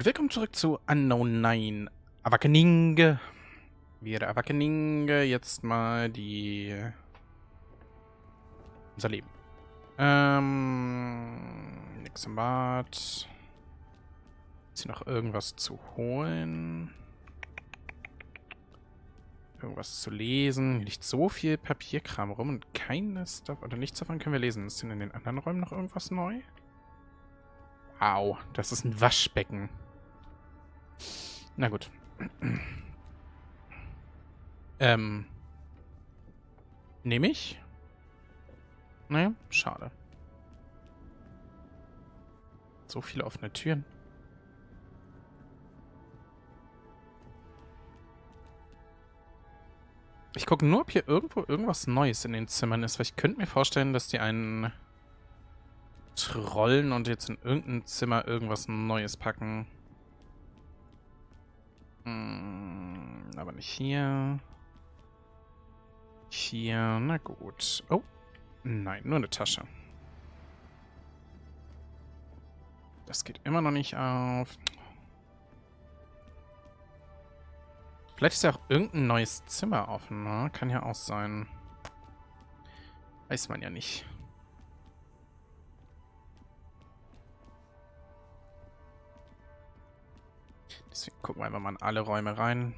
Gut, willkommen zurück zu Unknown 9. Awakening. Wir Awakening jetzt mal unser Leben. Nix im Bad. Ist hier noch irgendwas zu holen? Irgendwas zu lesen? Hier liegt so viel Papierkram rum und keines davon, oder nichts davon können wir lesen. Ist denn in den anderen Räumen noch irgendwas neu? Wow, das ist ein Waschbecken. Na gut. Nehme ich? Naja, schade. So viele offene Türen. Ich gucke nur, ob hier irgendwo irgendwas Neues in den Zimmern ist, weil ich könnte mir vorstellen, dass die einen trollen und jetzt in irgendein Zimmer irgendwas Neues packen. Aber nicht hier. Hier, na gut. Oh, nein, nur eine Tasche. Das geht immer noch nicht auf. Vielleicht ist ja auch irgendein neues Zimmer offen, ne? Kann ja auch sein. Weiß man ja nicht. Deswegen gucken wir einfach mal in alle Räume rein.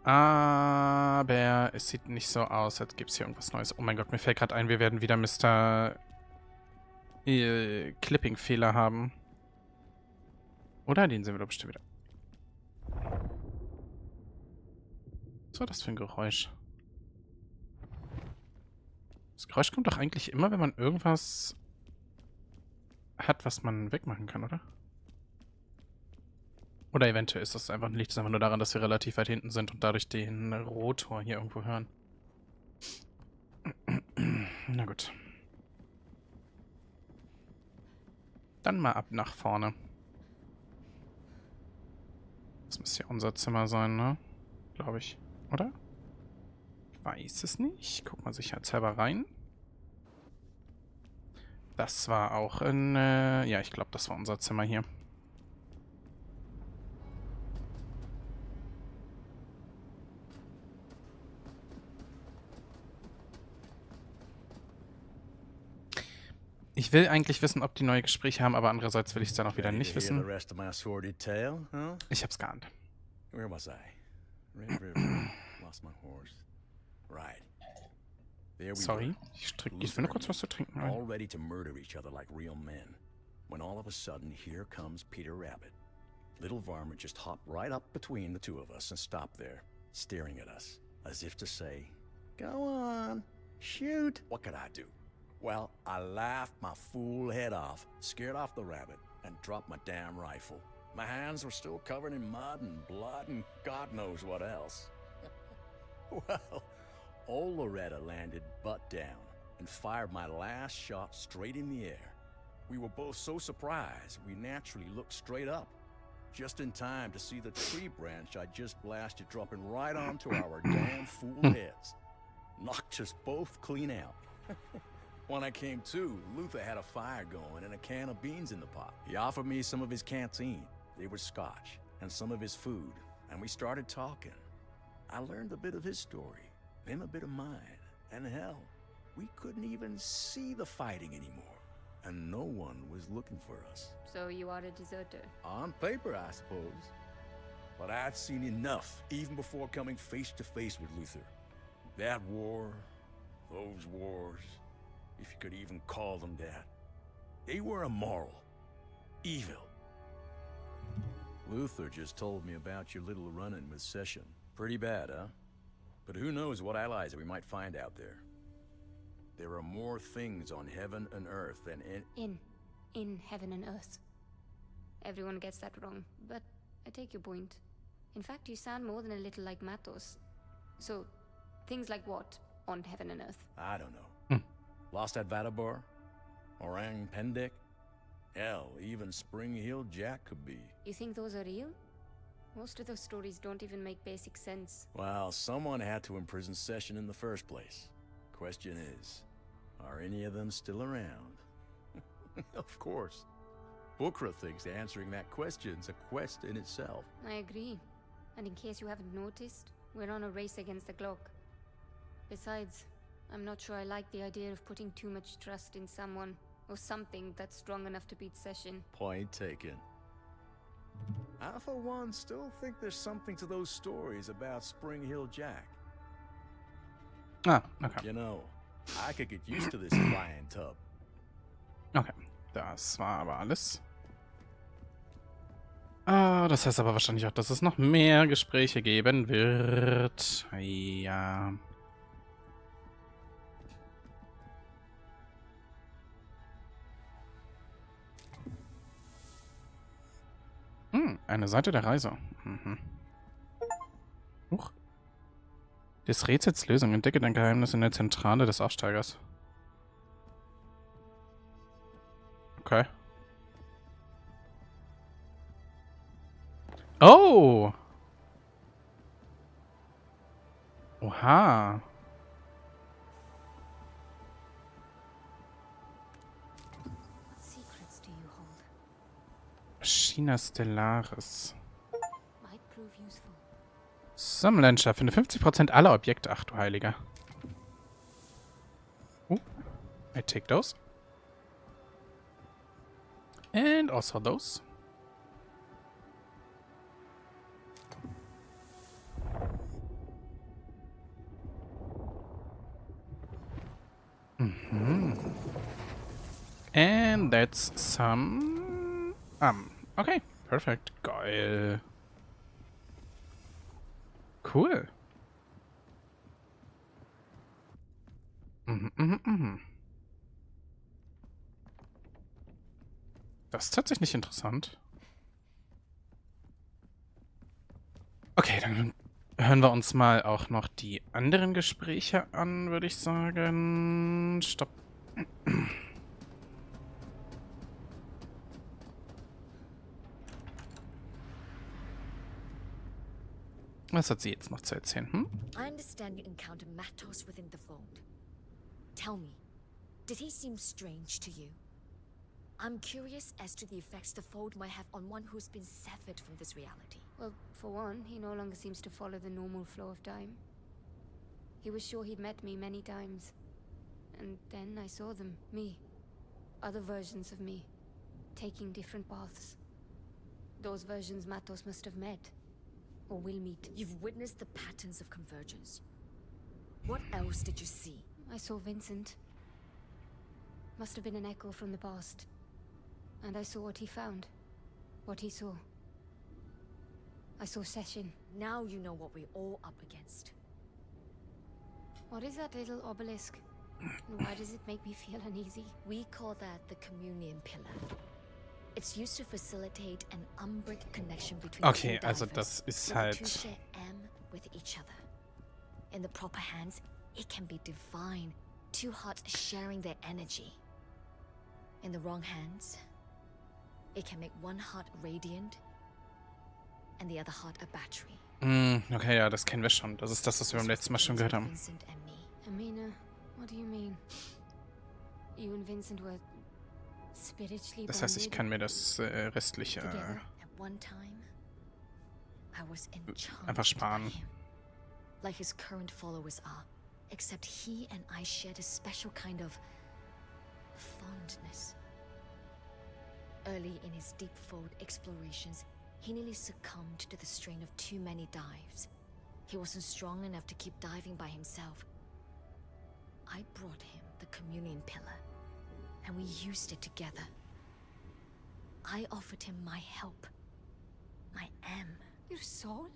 Aber es sieht nicht so aus, als gäbe es hier irgendwas Neues. Oh mein Gott, mir fällt gerade ein, wir werden wieder Mr. Clipping-Fehler haben. Oder? Den sehen wir doch bestimmt wieder. Was war das für ein Geräusch? Das Geräusch kommt doch eigentlich immer, wenn man irgendwas hat, was man wegmachen kann, oder? Oder eventuell ist das einfach, liegt es einfach nur daran, dass wir relativ weit hinten sind und dadurch den Rotor hier irgendwo hören. Na gut. Dann mal ab nach vorne. Das müsste ja unser Zimmer sein, ne? Glaube ich. Oder? Ich weiß es nicht. Guck mal sicherheitshalber rein. Das war auch in... ja, ich glaube, das war unser Zimmer hier. Ich will eigentlich wissen, ob die neue Gespräche haben, aber andererseits will ich es dann auch wieder nicht wissen. Ich hab's geahnt. Where was I? Lost my horse. Right. There we Sorry, were. ich will nur kurz was zu trinken. All ready to murder each other like real men. When all of a sudden, here comes Peter Rabbit. Little Varmint just hopped right up between the two of us and stopped there, staring at us, as if to say, "Go on, shoot." What could I do? Well, I laughed my fool head off, scared off the rabbit, and dropped my damn rifle. My hands were still covered in mud and blood and God knows what else. Well, old Loretta landed butt down and fired my last shot straight in the air. We were both so surprised, we naturally looked straight up, just in time to see the tree branch I just blasted dropping right onto our damn fool heads. Knocked us both clean out. When I came to, Luther had a fire going and a can of beans in the pot. He offered me some of his canteen. They were scotch, and some of his food, and we started talking. I learned a bit of his story, him a bit of mine, and hell, we couldn't even see the fighting anymore, and no one was looking for us. So you are a deserter? On paper, I suppose. But I'd seen enough, even before coming face to face with Luther. That war, those wars, if you could even call them that. They were immoral. Evil. Luther just told me about your little run-in with Session. Pretty bad, huh? But who knows what allies we might find out there. There are more things on heaven and earth than In heaven and earth. Everyone gets that wrong, but I take your point. In fact, you sound more than a little like Matos. So, things like what on heaven and earth? I don't know. Lost at Vadabar? Orang Pendek? Hell, even Spring Hill Jack could be. You think those are real? Most of those stories don't even make basic sense. Well, someone had to imprison Session in the first place. Question is, Are any of them still around? Of course. Bukra thinks answering that question's a quest in itself. I agree. And in case you haven't noticed, we're on a race against the clock. Besides, I'm not sure I like the idea of putting too much trust in someone or something that's strong enough to beat Session. Point taken. I, for one, still think there's something to those stories about Spring Hill Jack. Ah, okay. You know, I could get used to this flying tub. Okay, das war aber alles. Ah, das heißt aber wahrscheinlich auch, dass es noch mehr Gespräche geben wird. Ja. Eine Seite der Reise. Huch. Des Rätsels Lösung. Entdecke dein Geheimnis in der Zentrale des Aufsteigers. Okay. Oh! Oha. What secrets do you hold? China Stellaris. Might prove useful. Sammlerlandschaft. Finde 50% aller Objekte. Ach du Heiliger. I take those. And also those. And that's some... okay. Perfect. Geil. Cool. Das ist tatsächlich interessant. Okay, dann hören wir uns mal auch noch die anderen Gespräche an, würde ich sagen. Stopp. Was hat sie jetzt noch zu erzählen? I understand you encounter Matos within the fold. Tell me, did he seem strange to you? I'm curious as to the effects the fold might have on one who's been severed from this reality. Well, for one, he no longer seems to follow the normal flow of time. He was sure he'd met me many times. And then I saw them, me. Other versions of me. Taking different paths. Those versions Matos must have met. Or will meet. You've witnessed the patterns of convergence. What else did you see? I saw Vincent. Must have been an echo from the past. And I saw what he found. What he saw. I saw Session. Now you know what we're all up against. What is that little obelisk? And why does it make me feel uneasy? We call that the communion pillar. It's used to facilitate an unbreakable connection between Okay, two also divers, das ist where the two halt... share M with each other. In the proper hands, it can be divine. Two hearts sharing their energy. In the wrong hands, it can make one heart radiant and the other heart a battery. Okay, ja, das kennen wir schon. Das ist das, was wir beim letzten Mal schon gehört haben. Vincent and me. Amina, what do you mean? You and Vincent were spiritually Das heißt, ich bonded kann mir das restliche together? At one time, I was enchanted einfach sparen. by him, like his current followers are. Except he and I shared a special kind of fondness. Early in his deep fold explorations, he nearly succumbed to the strain of too many dives. He wasn't strong enough to keep diving by himself. I brought him the communion pillar, and we used it together. I offered him my help. My M. Your soul?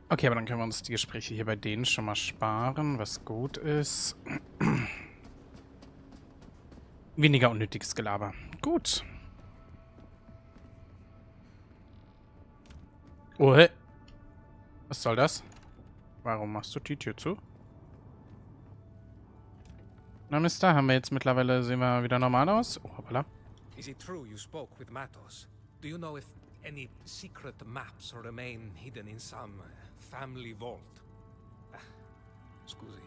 Okay, aber dann können wir uns die Gespräche hier bei denen schon mal sparen, was gut ist. Weniger unnötiges Gelaber. Gut. Oh, hey. Was soll das? Warum machst du die Tür zu? Na, Mister, haben wir jetzt mittlerweile, sehen wir wieder normal aus? Oh, hoppala. Is it true you spoke with Matos? Do you know if any secret maps remain hidden in some family vault? Scusi,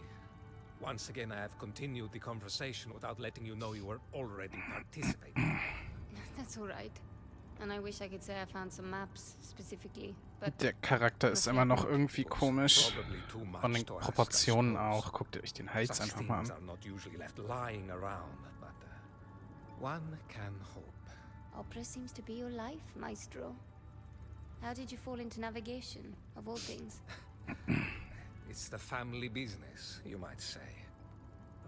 Once again, I have continued the conversation without letting you know you were already participating. That's alright. And I wish I could say I found some maps specifically, but Der Charakter ist immer noch irgendwie komisch. Probably too much Von den to ask, I Proportionen suppose. auch. Guckt euch den Hals Such einfach mal things an. are not usually left lying around, but one can hope. opera seems to be your life, Maestro. How did you fall into navigation, of all things? It's the family business, you might say.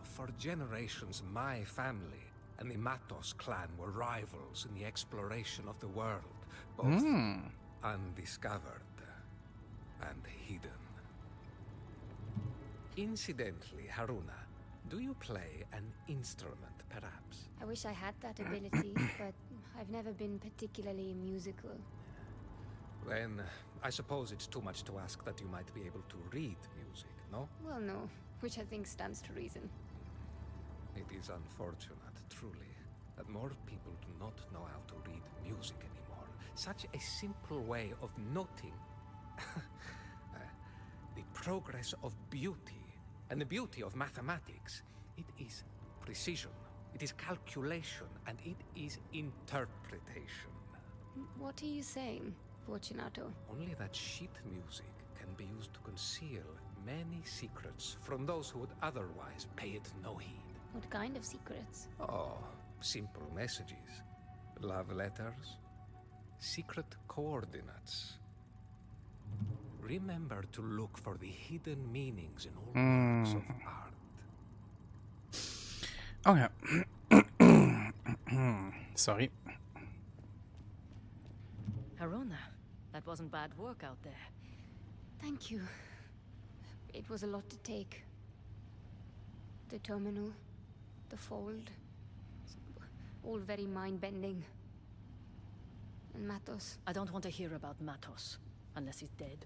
For generations, my family and the Matos clan were rivals in the exploration of the world, both undiscovered and hidden. Incidentally, Haruna, do you play an instrument, perhaps? I wish I had that ability, but I've never been particularly musical. Then, I suppose it's too much to ask that you might be able to read music, no? Well, no, which I think stands to reason. It is unfortunate, truly, that more people do not know how to read music anymore. Such a simple way of noting the progress of beauty and the beauty of mathematics. It is precision, it is calculation, and it is interpretation. What are you saying, Fortunato? Only that sheet music can be used to conceal many secrets from those who would otherwise pay it no heed. What kind of secrets? Oh, simple messages. Love letters. Secret coordinates. Remember to look for the hidden meanings in all works of art. Oh ja. Sorry. Haruna, that wasn't bad work out there. Thank you. It was a lot to take. The terminal, the fold, all very mind-bending. And Matos. I don't want to hear about Matos, unless he's dead.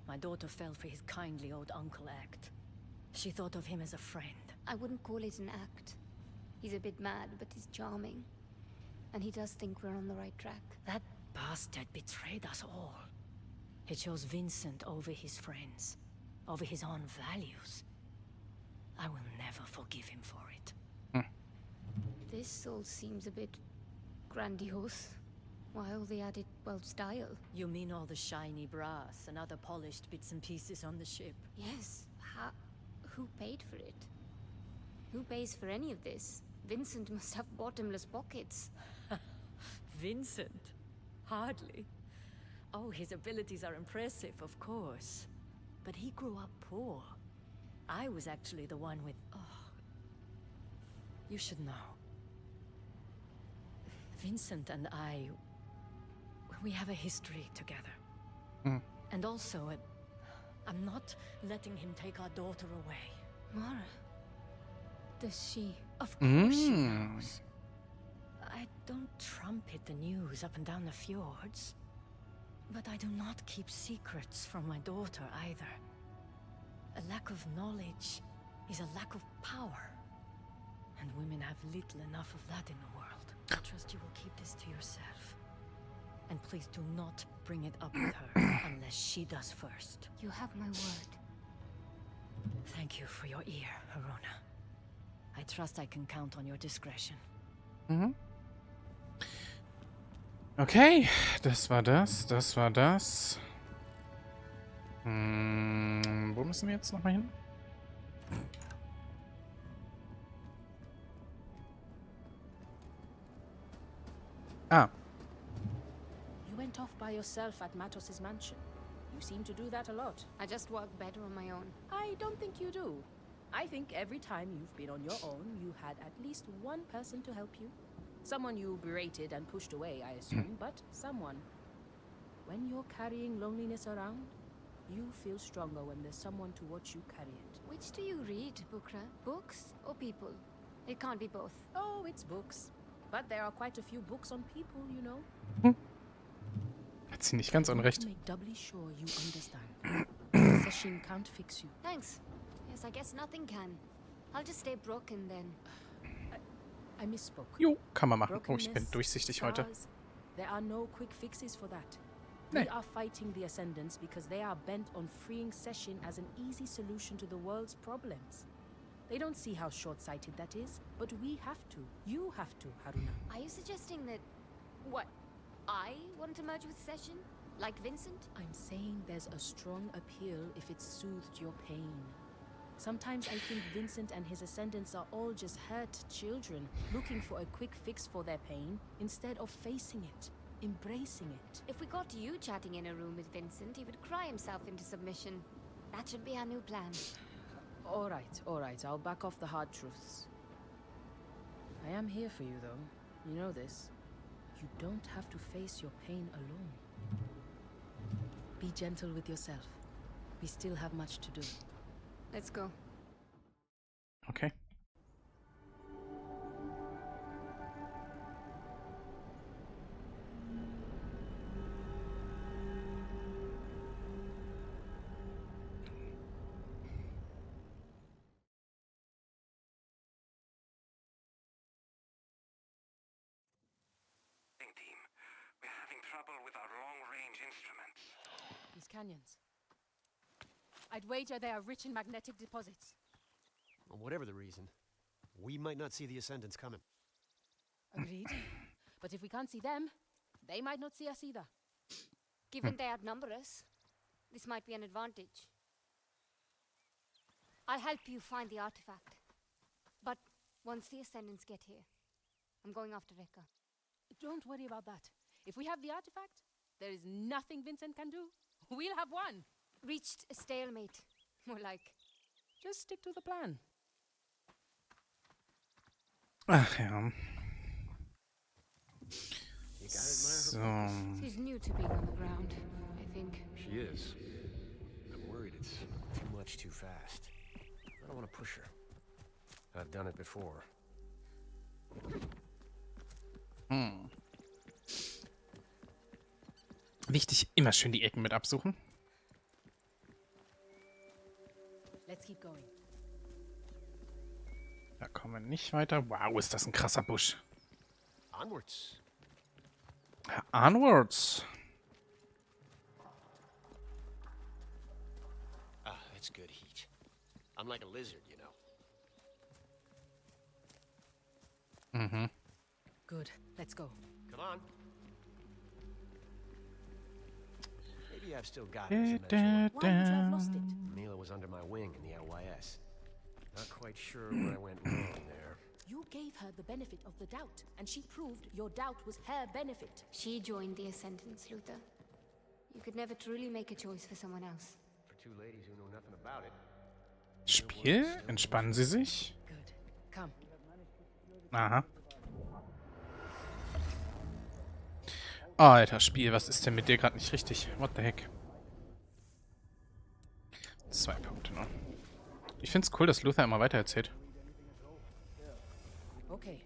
My daughter fell for his kindly old uncle act. She thought of him as a friend. I wouldn't call it an act. He's a bit mad, but he's charming. And he does think we're on the right track. That bastard betrayed us all. He chose Vincent over his friends, over his own values. I will never forgive him for it. This all seems a bit grandiose. Why all the added, well, style? You mean all the shiny brass and other polished bits and pieces on the ship? Yes. Who paid for it? Who pays for any of this? Vincent must have bottomless pockets. Vincent? Hardly. Oh, his abilities are impressive, of course. But he grew up poor. I was actually the one with... Oh. You should know. Vincent and I... We have a history together. And also, I'm not letting him take our daughter away. Mara. Does she? Of course she knows. I don't trumpet the news up and down the fjords. But I do not keep secrets from my daughter either. A lack of knowledge is a lack of power. And women have little enough of that in the world. I trust you will keep this to yourself. And please do not bring it up with her unless she does first. You have my word. Thank you for your ear, Haruna. I trust I can count on your discretion. Okay, das war das. Das war das. Wo müssen wir jetzt nochmal hin? Ah. You went off by yourself at Matos's mansion. You seem to do that a lot. I just work better on my own. I don't think you do. I think every time you've been on your own, you had at least one person to help you. Someone you berated and pushed away, I assume, but someone. When you're carrying loneliness around, you feel stronger when there's someone to watch you carry it. Which do you read, Bukra? Books or people? It can't be both. Oh, it's books. But there are quite a few books on people, you know. Hat sie nicht ganz unrecht. To make doubly sure you understand. Session can't fix you. Thanks. Yes, I guess nothing can. I'll just stay broken then. I misspoke. Jo, kann man machen. Oh, ich bin Brokenness, durchsichtig heute. scars, there are no quick fixes for that. Nee. We are fighting the Ascendants because they are bent on freeing Session as an easy solution to the world's problems. They don't see how short-sighted that is, but we have to. You have to, Haruna. Are you suggesting that... what? I want to merge with Session? Like Vincent? I'm saying there's a strong appeal if it soothed your pain. Sometimes I think Vincent and his ascendants are all just hurt children, looking for a quick fix for their pain, instead of facing it, embracing it. If we got you chatting in a room with Vincent, he would cry himself into submission. That should be our new plan. All right, I'll back off the hard truths. I am here for you, though. You know this. You don't have to face your pain alone. Be gentle with yourself. We still have much to do. Let's go. Okay. Team, we're having trouble with our long-range instruments. These canyons. I'd wager they are rich in magnetic deposits. Well, whatever the reason, we might not see the Ascendants coming. Agreed. But if we can't see them, they might not see us either. Given they outnumber us, this might be an advantage. I'll help you find the artifact. But once the Ascendants get here, I'm going after Rekka. Don't worry about that. If we have the artifact, there is nothing Vincent can do. We'll have won. Reached a stalemate. More like. Just stick to the plan. Ach ja. You gotta admire her. So. She's new to being on the ground, I think. She is. I'm worried it's too much too fast. I don't want to push her. I've done it before. Wichtig, immer schön die Ecken mit absuchen. Let's keep going. Da kommen wir nicht weiter. Wow, ist das ein krasser Busch. Onwards. Onwards. Ah, that's good heat. I'm like a lizard, you know. Mhm. Good. Let's go. Come on. Maybe I've still got it as a mentor. Why would you have lost it? Mila was under my wing in the LYS. Not quite sure where I went wrong there. You gave her the benefit of the doubt, and she proved your doubt was her benefit. She joined the Ascendants, Luther. You could never truly make a choice for someone else. For two ladies who know nothing about it. Spiel, entspannen Sie sich. Good. Come. Aha. Alter, Spiel, was ist denn mit dir gerade nicht richtig? What the heck? 2 Punkte noch. Ich find's cool, dass Luther immer weiter erzählt. Okay.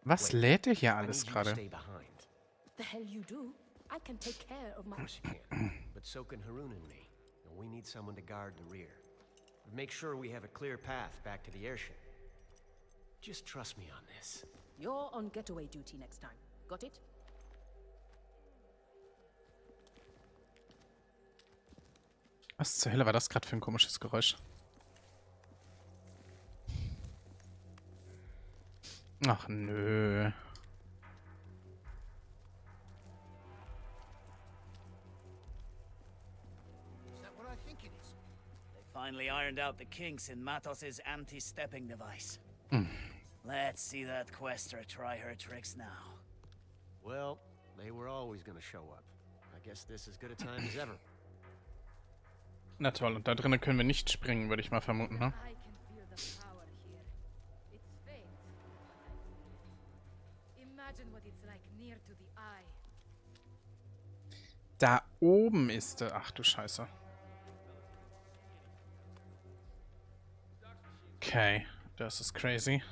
Was lädt er hier I alles need you to gerade? stay behind. The hell you do? I can take care of my... Of course you can. But so can Harun and me. And we need someone to guard the rear. Make sure we have a clear path back to the airship. Just trust me on this. You're on getaway duty next time. Got it? Was zur Hölle war das gerade für ein komisches Geräusch? Ach nö. Finally ironed out the kinks in Matos's anti-stepping device. Let's see that quester try her tricks now. Well, they were always gonna show up. I guess this is as good a time as ever. Na toll, und da drinnen können wir nicht springen, würde ich mal vermuten, ne? I can feel the power here. It's faint. Imagine what it's like near to the eye. Da oben ist er. Ach du Scheiße. Okay, das ist crazy.